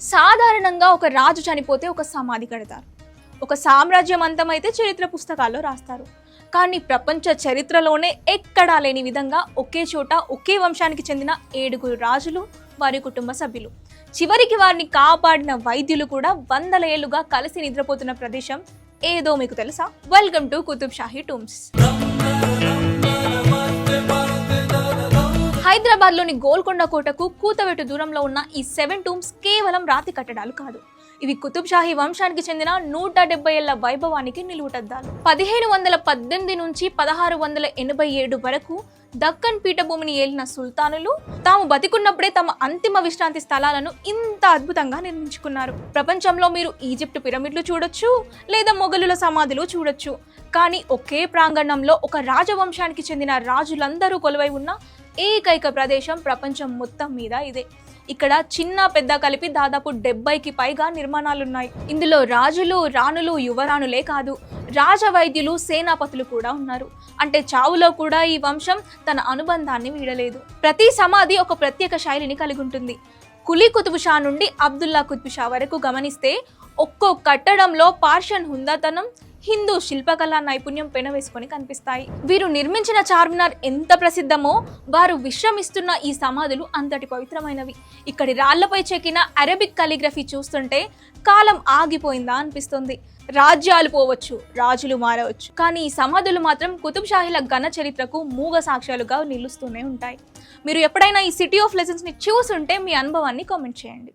సాధారణంగా ఒక రాజు చనిపోతే ఒక సమాధి కడతారు. ఒక సామ్రాజ్యం అంతమైతే చరిత్ర పుస్తకాల్లో రాస్తారు. కానీ ప్రపంచ చరిత్రలోనే ఎక్కడా లేని విధంగా ఒకే చోట ఒకే వంశానికి చెందిన 7 రాజులు, వారి కుటుంబ సభ్యులు, చివరికి వారిని కాపాడిన వైద్యులు కూడా వందల ఏళ్లుగా కలిసి నిద్రపోతున్న ప్రదేశం ఏదో మీకు తెలుసా? Welcome to Qutub Shahi tombs. హైదరాబాద్లోని గోల్కొండ కోటకు కూతవేటు దూరంలో ఉన్న ఈ 7 టూమ్స్ కేవలం రాతి కట్టడాలు కాదు. ఇవి కుతుబ్ షాహీ వంశానికి చెందిన 170 ఏళ్ల వైభవానికి నిలువుటద్దాలు. 1518 నుంచి 1687 వరకు దక్కన్ పీఠభూమిని ఏలిన సుల్తానులు తాము బతికున్నప్పుడే తమ అంతిమ విశ్రాంతి స్థలాలను ఇంత అద్భుతంగా నిర్మించుకున్నారు. ప్రపంచంలో మీరు ఈజిప్ట్ పిరమిడ్లు చూడొచ్చు, లేదా మొఘలుల సమాధులు చూడొచ్చు. కానీ ఒకే ప్రాంగణంలో ఒక రాజవంశానికి చెందిన రాజులందరూ కొలువై ఉన్న ఏకైక ప్రదేశం ప్రపంచం మొత్తం మీద ఇదే. ఇక్కడ చిన్న పెద్ద కలిపి దాదాపు 70కి పైగా నిర్మాణాలున్నాయి. ఇందులో రాజులు, రాణులు, యువరాణులే కాదు, రాజవైద్యులు, సేనాపతులు కూడా ఉన్నారు. అంటే చావులో కూడా ఈ వంశం తన అనుబంధాన్ని వీడలేదు. ప్రతి సమాధి ఒక ప్రత్యేక శైలిని కలిగి ఉంటుంది. కులీ కుతుబ్ షా నుండి అబ్దుల్లా కుతుబ్ షా వరకు గమనిస్తే ఒక్కో కట్టడంలో పార్షియన్ హుందాతనం, హిందూ శిల్పకళా నైపుణ్యం పెనవేసుకొని కనిపిస్తాయి. వీరు నిర్మించిన చార్మినార్ ఎంత ప్రసిద్ధమో వారు విశ్రమిస్తున్న ఈ సమాధులు అంతటి పవిత్రమైనవి. ఇక్కడి రాళ్లపై చెక్కిన అరబిక్ కాలిగ్రఫీ చూస్తుంటే కాలం ఆగిపోయిందా అనిపిస్తుంది. రాజ్యాలు పోవచ్చు, రాజులు మారవచ్చు, కానీ ఈ సమాధులు మాత్రం కుతుబ్ షాహీల ఘన చరిత్రకు మూగ సాక్ష్యాలుగా నిలుస్తూనే ఉంటాయి. మీరు ఎప్పుడైనా ఈ సిటీ ఆఫ్ లెజెండ్స్ ని చూసుంటే మీ అనుభవాన్ని కామెంట్ చేయండి.